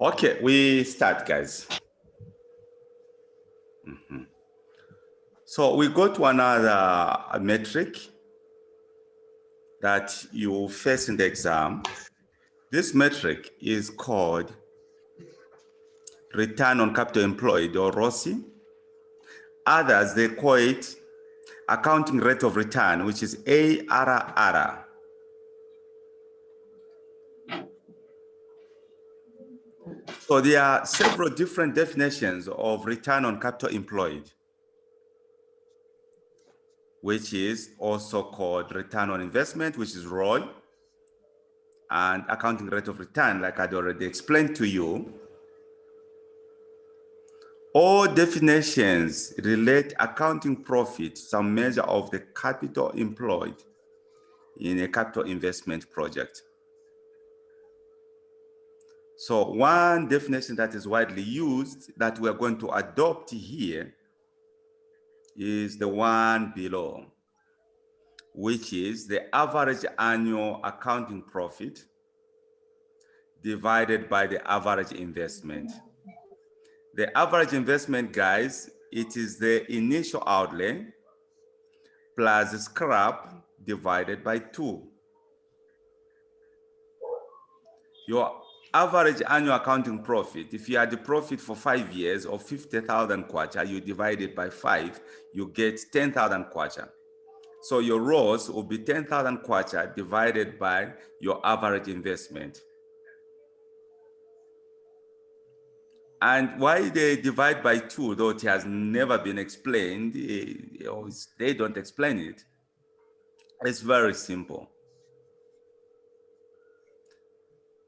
Okay, we start, guys. So we go to another metric that you face in the exam. This metric is called return on capital employed, or Roce. Others, they call it accounting rate of return, which is ARR. So there are several different definitions of return on capital employed, which is also called return on investment, which is ROI, and accounting rate of return, like I'd already explained to you. All definitions relate accounting profit to some measure of the capital employed in a capital investment project. So one definition that is widely used that we're going to adopt here is the one below, which is the average annual accounting profit divided by the average investment. The average investment, guys, it is the initial outlay plus scrap divided by 2. Your average annual accounting profit, if you had the profit for 5 years of 50,000 kwacha, you divide it by 5, you get 10,000 kwacha. So your Roce will be 10,000 kwacha divided by your average investment. And why they divide by 2, though it has never been explained, they don't explain it. It's very simple.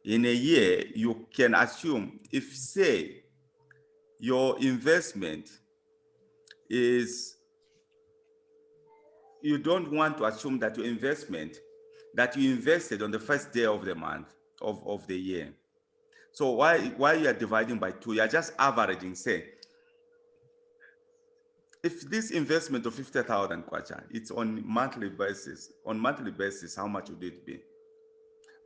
In a year, you can assume, if say your investment is, you don't want to assume that your investment that you invested on the first day of the month of the year. So why you are dividing by 2, you are just averaging, say, if this investment of 50,000 kwacha, it's on monthly basis, how much would it be?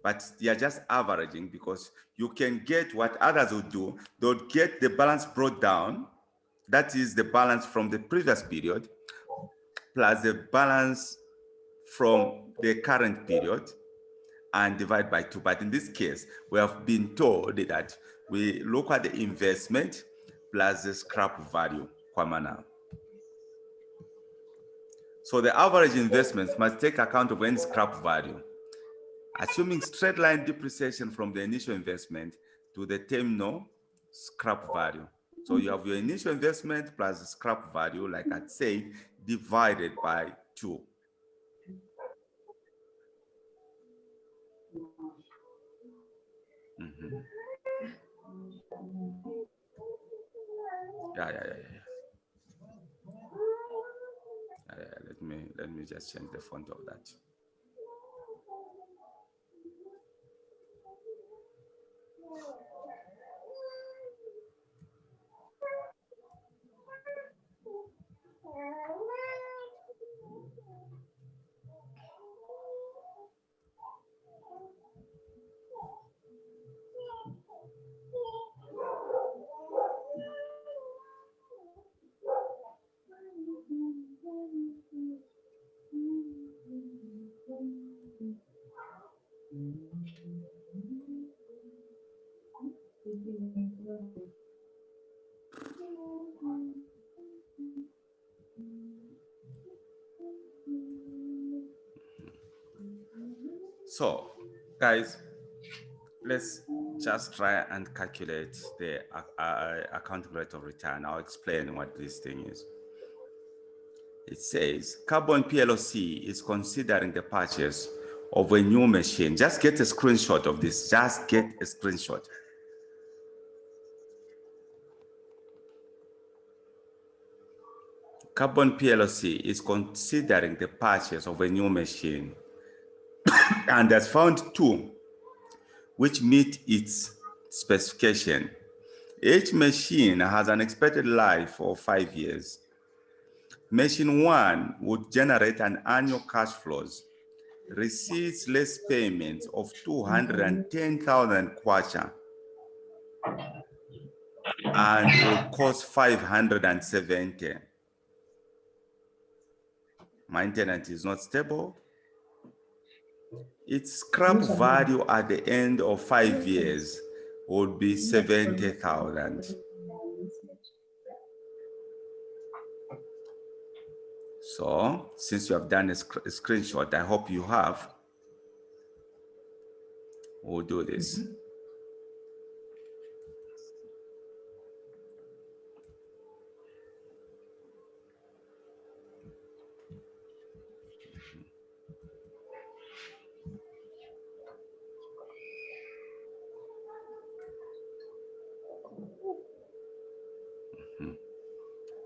But you're just averaging because you can get what others will do. They'll get the balance brought down. That is the balance from the previous period plus the balance from the current period and divide by 2. But in this case, we have been told that we look at the investment plus the scrap value. So the average investments must take account of any scrap value, assuming straight line depreciation from the initial investment to the terminal scrap value. So you have your initial investment plus the scrap value, like I'd say, divided by 2. Let me just change the font of that. So, guys, let's just try and calculate the accounting rate of return. I'll explain what this thing is. It says Carbon PLC is considering the purchase of a new machine. Just get a screenshot of this. Just get a screenshot. Carbon PLC is considering the purchase of a new machine and has found 2 which meet its specification. Each machine has an expected life of 5 years. Machine 1 would generate an annual cash flows, receipts less payments of 210,000 kwacha. and will cost 570. Maintenance is not stable. Its scrap value at the end of 5 years would be 70,000. So, since you have done a screenshot, I hope you have. We'll do this.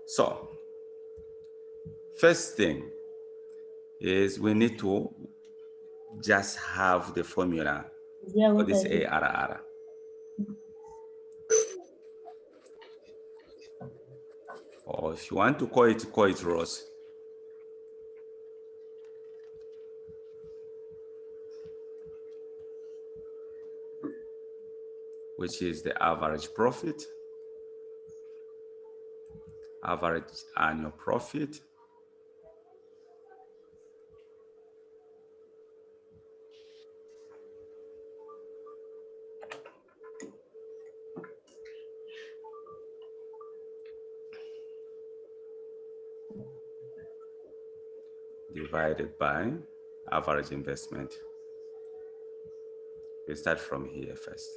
So, first thing is we need to just have the formula for this ARR. Or if you want to call it Roce. Which is the average profit, average annual profit, divided by average investment. We start from here first.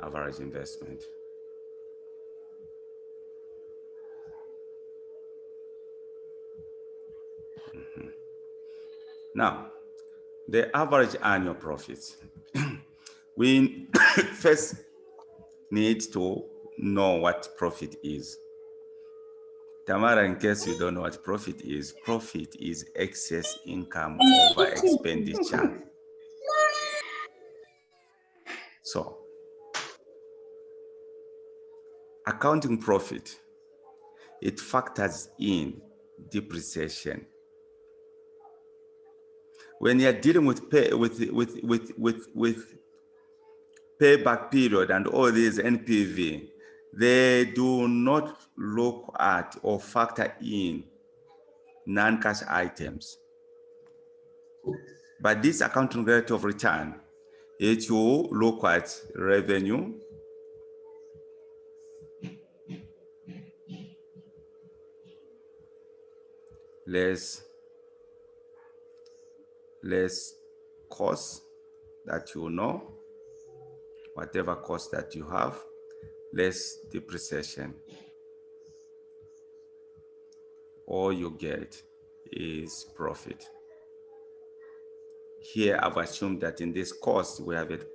Average investment. Now, the average annual profits. We first need to know what profit is. Tamara, in case you don't know what profit is excess income over expenditure. So, accounting profit, it factors in depreciation. When you're dealing with payback period and all these NPV, they do not look at or factor in non-cash items. But this accounting rate of return, it will look at revenue, less cost that you know, whatever cost that you have, less depreciation. All you get is profit. Here, I've assumed that in this cost, we haven't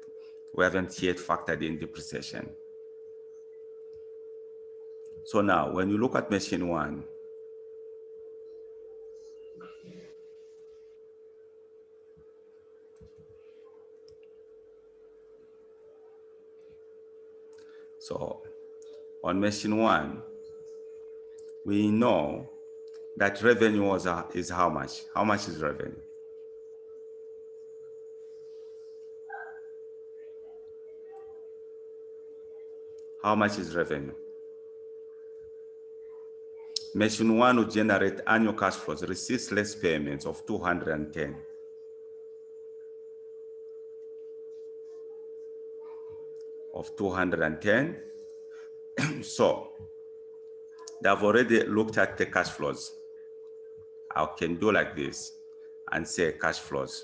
yet factored in depreciation. So now, when you look at machine one, so on machine one, we know that revenue is how much? How much is revenue? How much is revenue? Machine one will generate annual cash flows, receipts less payments of 210. Of 210. So they've already looked at the cash flows. I can do like this and say cash flows.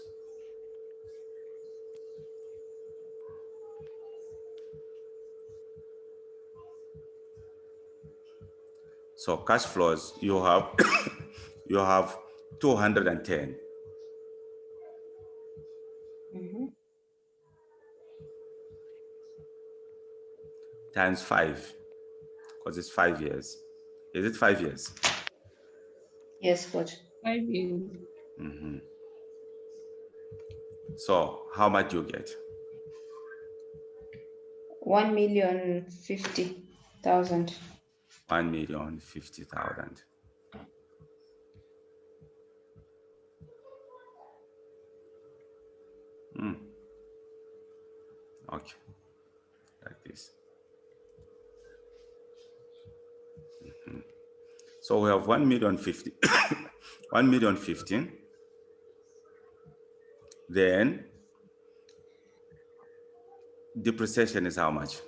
So cash flows, you have you have 210 times 5, because it's 5 years. Is it 5 years? Yes, coach. 5 years. So how much do you get? 1,050,000. 1,050,000. Okay, like this. So we have 1,050,000, 1,015,000. Then depreciation is how much?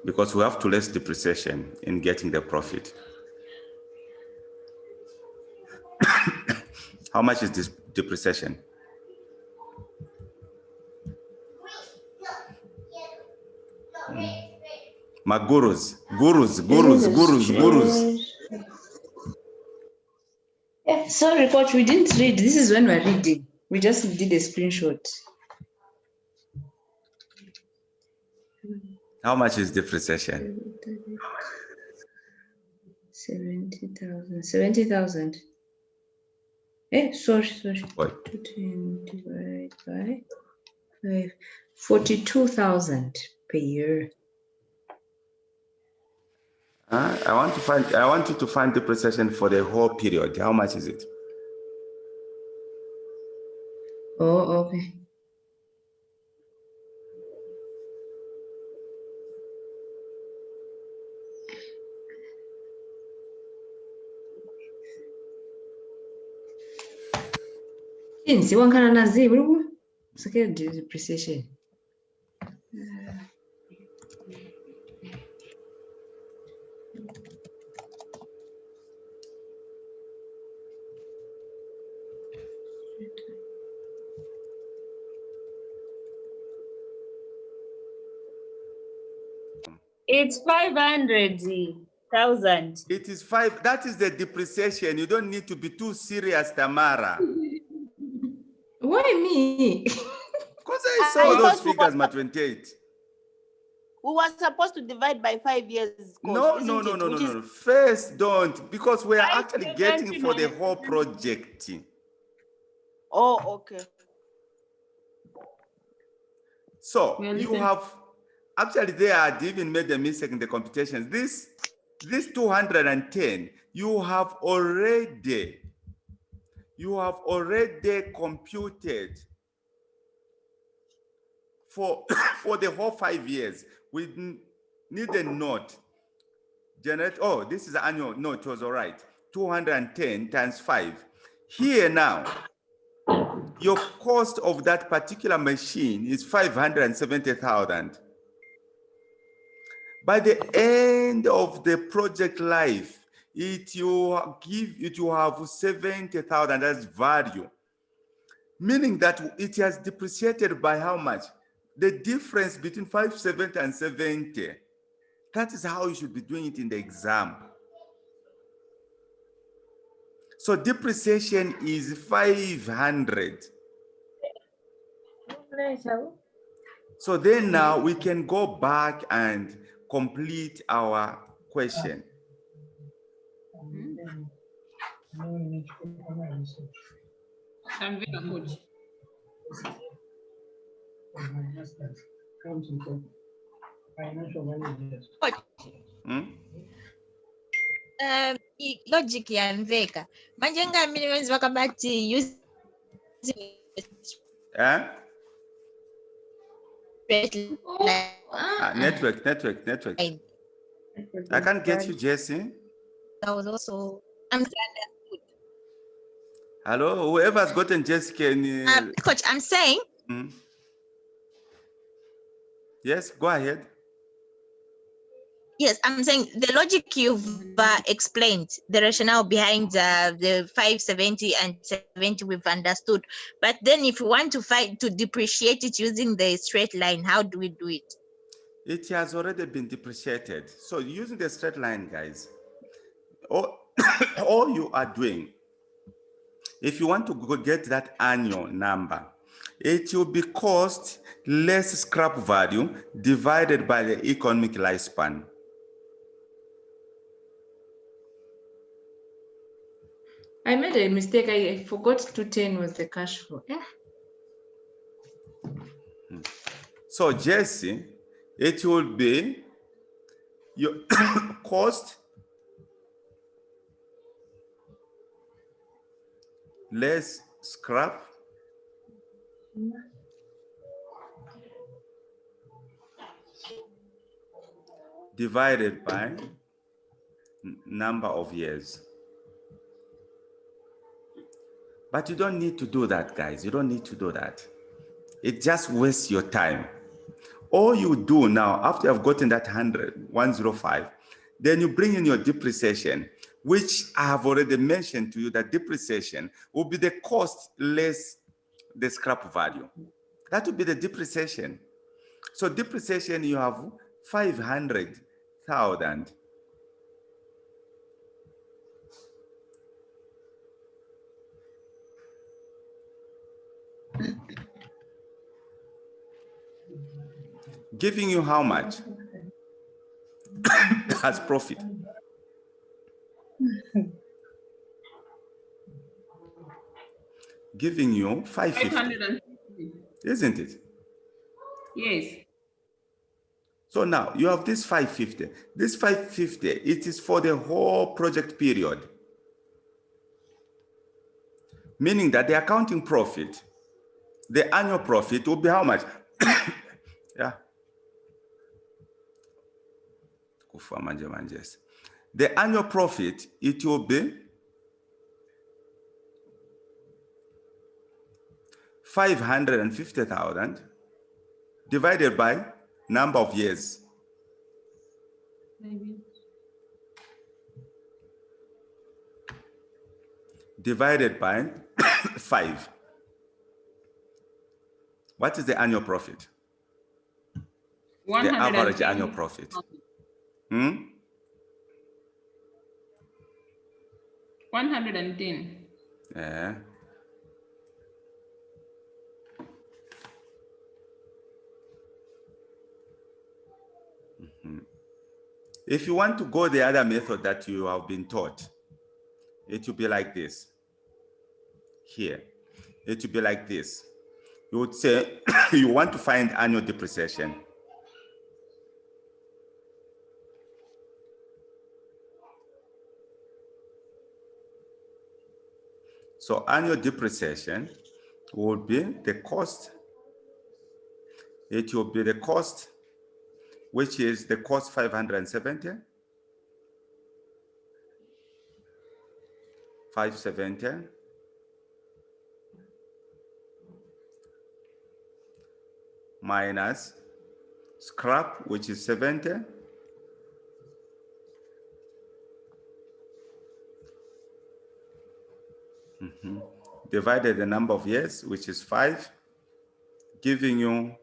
Because we have to less depreciation in getting the profit. How much is this depreciation? My gurus. Using the straight. Yeah, sorry, coach, we didn't read. This is when we're reading. We just did a screenshot. How much is depreciation? 70,000. 70,000. Sorry. Wait. 210 divided by 5. 42,000 per year. I want you to find depreciation for the whole period. How much is it? Oh, okay. Since you want to zero, second depreciation. It's 500,000. It is 5. That is the depreciation. You don't need to be too serious, Tamara. Why me? Because I saw those figures, my 28. We were supposed to divide by 5 years, coach, No. First, don't, because we are actually getting for the 570 whole project. Oh, okay. So you have actually they had even made a mistake in the computations. This 210, you have already computed for for the whole 5 years. We need a note. Generate. Oh, this is annual. No, it was all right. 210 times 5. Here now, your cost of that particular machine is 570,000. By the end of the project life, it will have 70,000 as value, meaning that it has depreciated by how much? The difference between 570 and 70. That is how you should be doing it in the exam. So depreciation is 500. So then now we can go back and complete our question. Logic yanveka manje ngamini wenziwa kabati using Eh? straight Network. line. I can't get you, Jesse. That was also understood. Hello, whoever's gotten Jesse can. Coach, I'm saying. Yes, go ahead. Yes, I'm saying the logic you've explained, the rationale behind the 570 and 70 we've understood. But then if you want to depreciate it using the straight line, how do we do it? It has already been depreciated. So using the straight line, guys, all you are doing, if you want to go get that annual number, it will be cost less scrap value divided by the economic lifespan. I made a mistake. I forgot 210 was the cash flow. So Jesse, it will be your cost less scrap divided by number of years. But you don't need to do that, guys. You don't need to do that. It just wastes your time. All you do now, after you've gotten that 105, then you bring in your depreciation, which I have already mentioned to you that depreciation will be the cost less the scrap value. That would be the depreciation. So depreciation, you have 500,000. Giving you how much? As profit. Giving you 550, isn't it? Yes. So now you have this 550. This 550, it is for the whole project period. Meaning that the accounting profit, the annual profit will be how much? Yeah. The annual profit, it will be 550,000 divided by number of years. Divided by 5. What is the annual profit? The average annual profit. 110. Yeah. If you want to go the other method that you have been taught, it will be like this. Here, it will be like this. You would say you want to find annual depreciation. So annual depreciation would be the cost. It will be the cost, which is the cost 570. 570 minus scrap, which is 70, divided the number of years, which is 5, giving you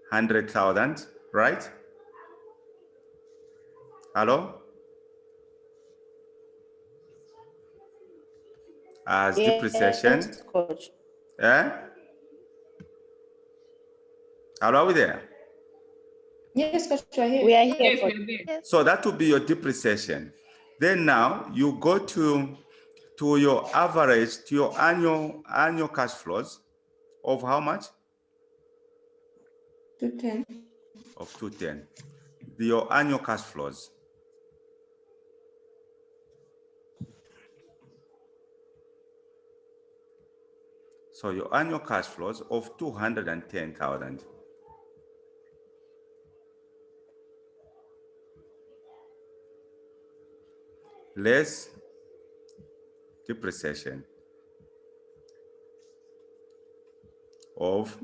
100,000, right? Hello? As depreciation. Yes, coach. Eh? Hello, are we there? Yes, coach, we're here. We are here, Yes, coach. we're there. So that will be your depreciation. Then now you go to your average, to your annual cash flows of how much? 210. Of 210. Your annual cash flows. So your annual cash flows of 210,000. Less depreciation of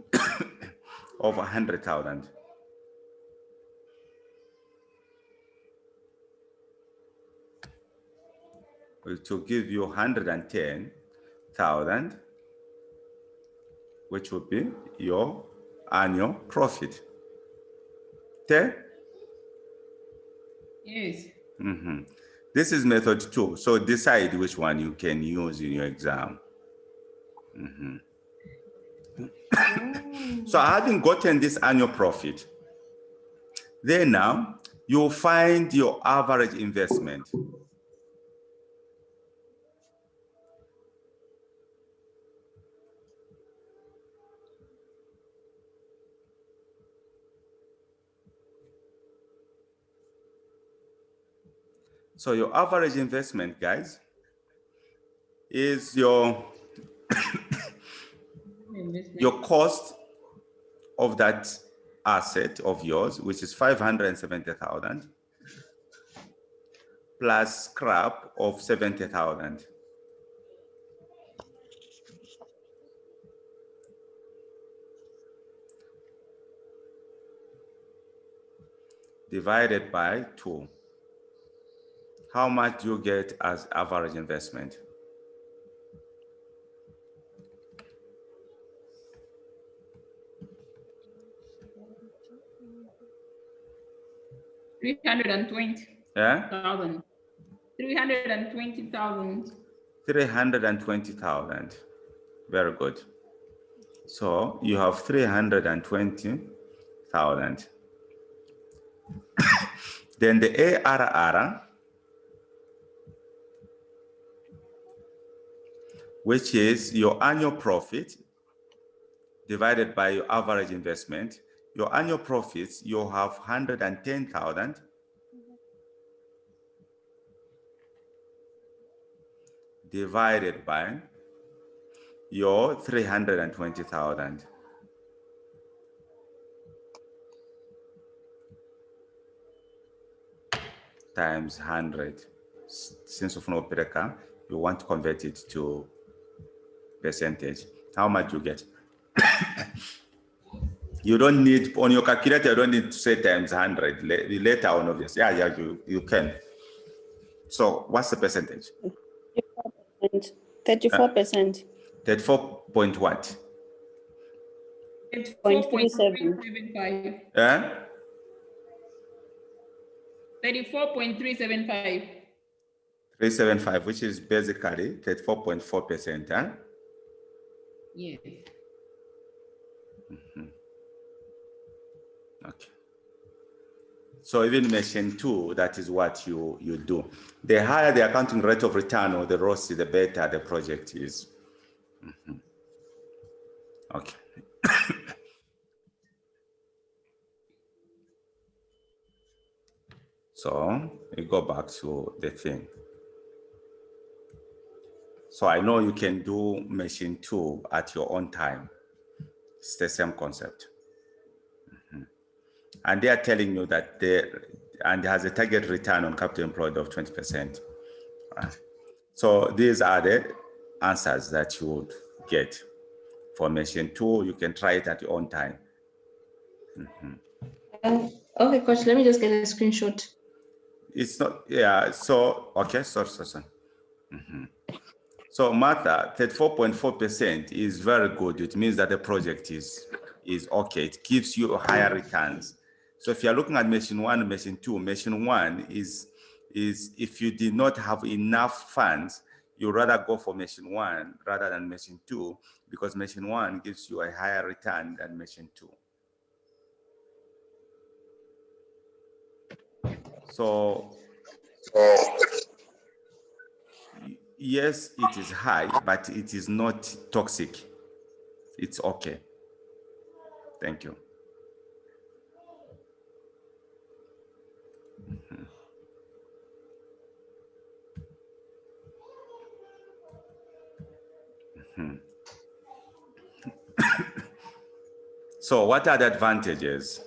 100,000. Which will give you 110,000, which will be your annual profit. Okay? Yes. This is method 2. So decide which one you can use in your exam. So having gotten this annual profit, then now you'll find your average investment. So your average investment, guys, is your cost of that asset of yours, which is 570,000, plus scrap of 70,000. Divided by 2. How much do you get as average investment? $320,000. Yeah? 320,000. 320,000. Very good. So you have 320,000. Then the ARR, which is your annual profit divided by your average investment. Your annual profits, you have 110,000 divided by your 320,000. Times 100. Since of no Pereka, you want to convert it to percentage. How much you get? You don't need, on your calculator, you don't need to say times 100. Later on, obviously. Yeah, you can. So what's the percentage? 34%. 34 point what? 34.375. Eh? 34.375. 375, which is basically 34.4%. Huh? Yes. Okay. So even machine 2, that is what you do. The higher the accounting rate of return or the Roce, the better the project is. Okay. So we go back to the thing. So I know you can do machine 2 at your own time. It's the same concept. And they are telling you that and has a target return on capital employed of 20%. So these are the answers that you would get. For machine 2, you can try it at your own time. Okay, coach, let me just get a screenshot. It's not, yeah, so, okay, sorry. So Martha, 34.4% is very good. It means that the project is okay. It gives you higher returns. So if you're looking at machine 1, machine 2, machine 1 is if you did not have enough funds, you rather go for machine 1 rather than machine 2, because machine 1 gives you a higher return than machine 2. So yes, it is high, but it is not toxic. It's okay. Thank you. So what are the advantages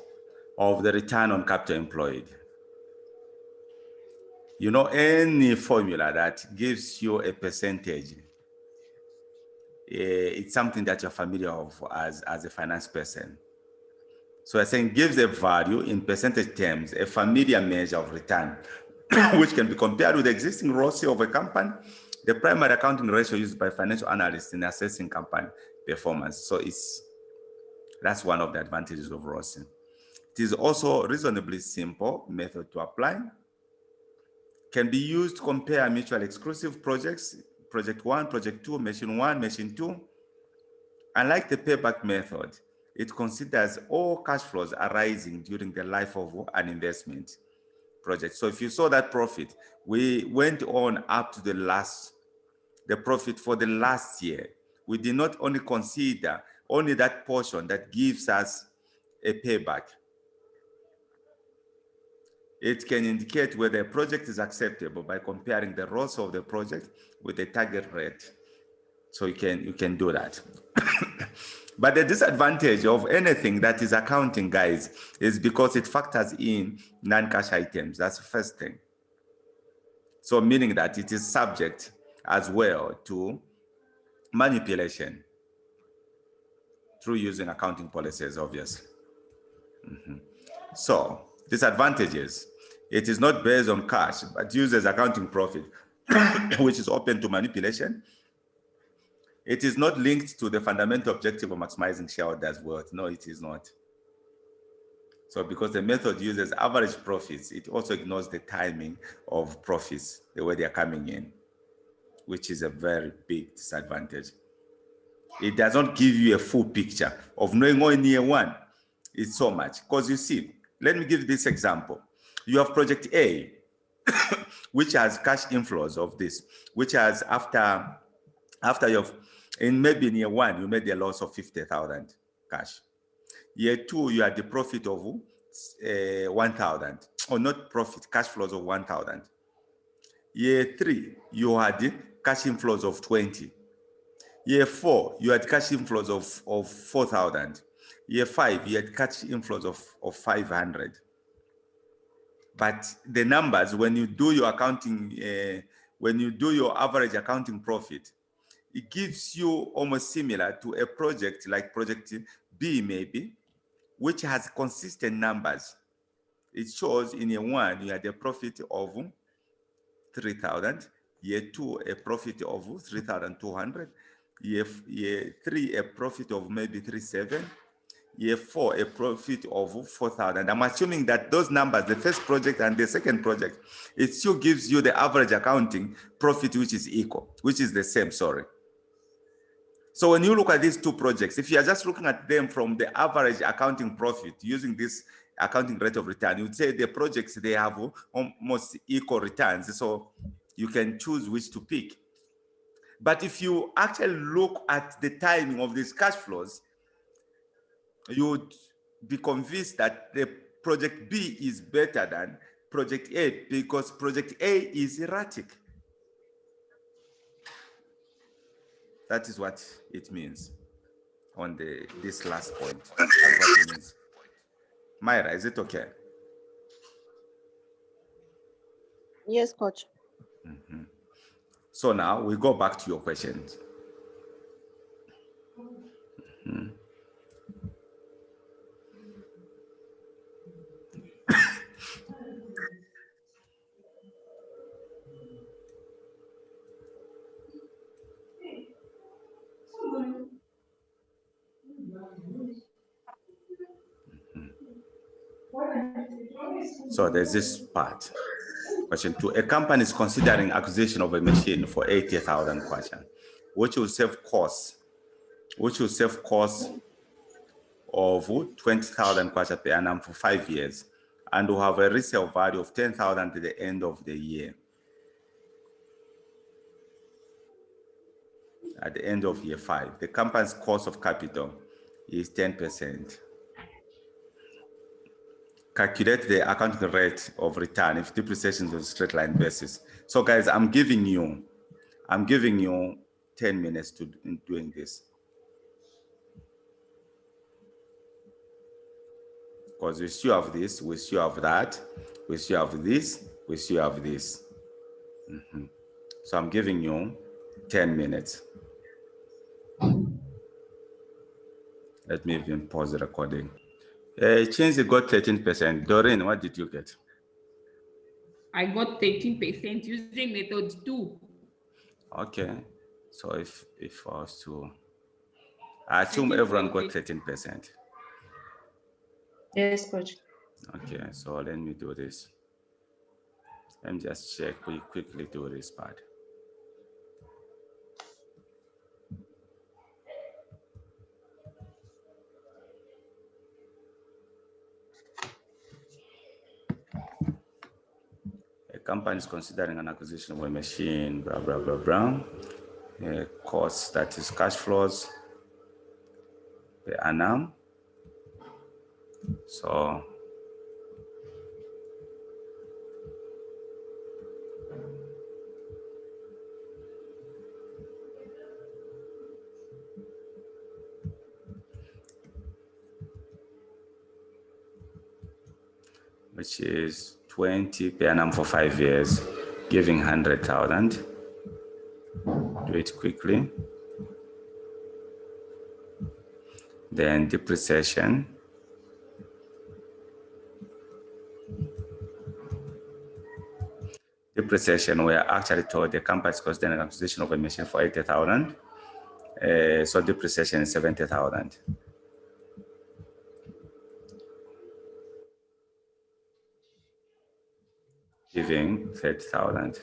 of the return on capital employed? You know, any formula that gives you a percentage, it's something that you're familiar with as a finance person. So I think gives a value in percentage terms, a familiar measure of return, which can be compared with the existing Roce of a company, the primary accounting ratio used by financial analysts in assessing company performance. So that's one of the advantages of Roce. It is also a reasonably simple method to apply. Can be used to compare mutually exclusive projects, project 1, project 2, machine 1, machine 2. Unlike the payback method, it considers all cash flows arising during the life of an investment project. So if you saw that profit, we went on up to the profit for the last year. We did not only consider only that portion that gives us a payback. It can indicate whether a project is acceptable by comparing the ROS of the project with the target rate. So you can do that. But the disadvantage of anything that is accounting, guys, is because it factors in non-cash items. That's the first thing. So meaning that it is subject as well to manipulation through using accounting policies, obviously. So disadvantages, it is not based on cash, but uses accounting profit, which is open to manipulation. It is not linked to the fundamental objective of maximizing shareholders' wealth. No, it is not. So because the method uses average profits, it also ignores the timing of profits, the way they are coming in, which is a very big disadvantage. It does not give you a full picture of knowing only year one. It's so much. Because you see, let me give this example. You have project A, which has cash inflows of this, which has after you've, maybe in year one, you made a loss of 50,000 cash. Year two, you had the profit of 1,000, or not profit, cash flows of 1,000. Year three, you had the cash inflows of 20. Year four, you had cash inflows of 4,000. Year five, you had cash inflows of 500. But the numbers, when you do your accounting, when you do your average accounting profit, it gives you almost similar to a project like project B maybe, which has consistent numbers. It shows in year one, you had a profit of 3,000. Year two, a profit of 3,200. Year three, a profit of maybe 3,700. Year four, a profit of 4,000. I'm assuming that those numbers, the first project and the second project, it still gives you the average accounting profit, which is equal, which is the same, sorry. So when you look at these two projects, if you are just looking at them from the average accounting profit using this accounting rate of return, you would say the projects, they have almost equal returns. So you can choose which to pick. But if you actually look at the timing of these cash flows, you would be convinced that the project B is better than project A because project A is erratic. That is what it means on this last point. That's what it means. Myra, is it okay? Yes, coach. So now we go back to your questions. So there's this part. Question 2. A company is considering acquisition of a machine for 80,000 kwacha, which will save costs of 20,000 kwacha per annum for 5 years and will have a resale value of 10,000 at the end of the year. At the end of year 5, the company's cost of capital is 10%. Calculate the accounting rate of return if depreciation is on a straight line basis. So guys, I'm giving you 10 minutes to doing this. Because we still have this, we still have that, we still have this, we still have this. So I'm giving you 10 minutes. Let me even pause the recording. Chinzi got 13%. Doreen, what did you get? I got 13% using method 2. Okay. So if I was to, I assume everyone got 13%. Yes, coach. Okay, so let me do this. Let me just check. We quickly do this part. A company is considering an acquisition of a machine, blah, blah, blah, blah. Cost, that is cash flows per annum. So which is 20 per annum for 5 years, giving 100,000. Do it quickly. Then depreciation. Depreciation, we are actually told the company's cost an acquisition of a machine for 80,000. So depreciation is 70,000. Giving 30,000.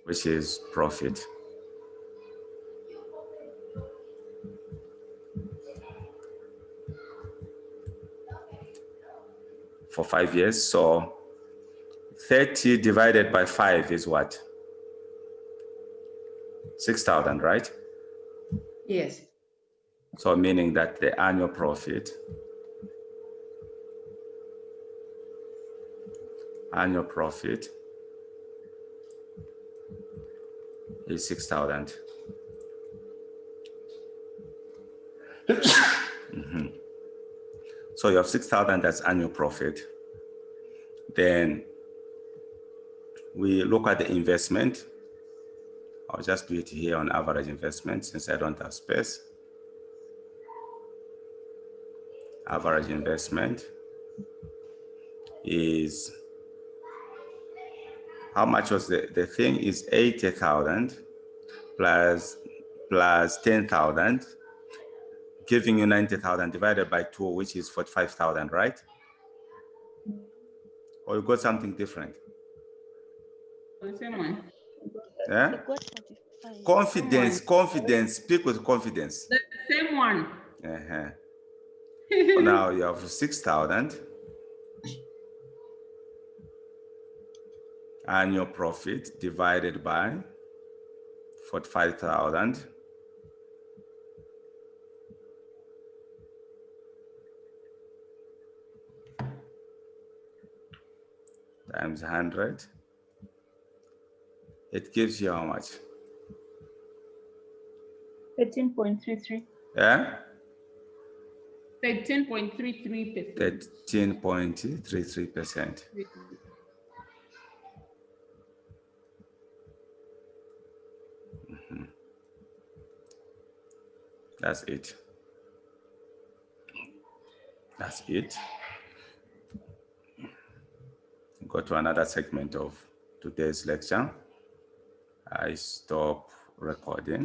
Which is profit. For 5 years, so 30 divided by 5 is what? 6,000, right? Yes. So meaning that the annual profit is 6,000. So you have 6,000 as annual profit. Then we look at the investment. I'll just do it here on average investment since I don't have space. Average investment is, how much was the thing is 80,000 plus 10,000, giving you 90,000 divided by 2, which is 45,000, right? Or you got something different? The same one. Yeah? You got 45. Confidence, speak with confidence. The same one. So now you have 6,000 annual profit divided by 45,000 times 100. It gives you how much? 13.33. Yeah? 13.33%. 13.33%. That's it. That's it. Go to another segment of today's lecture. I stop recording.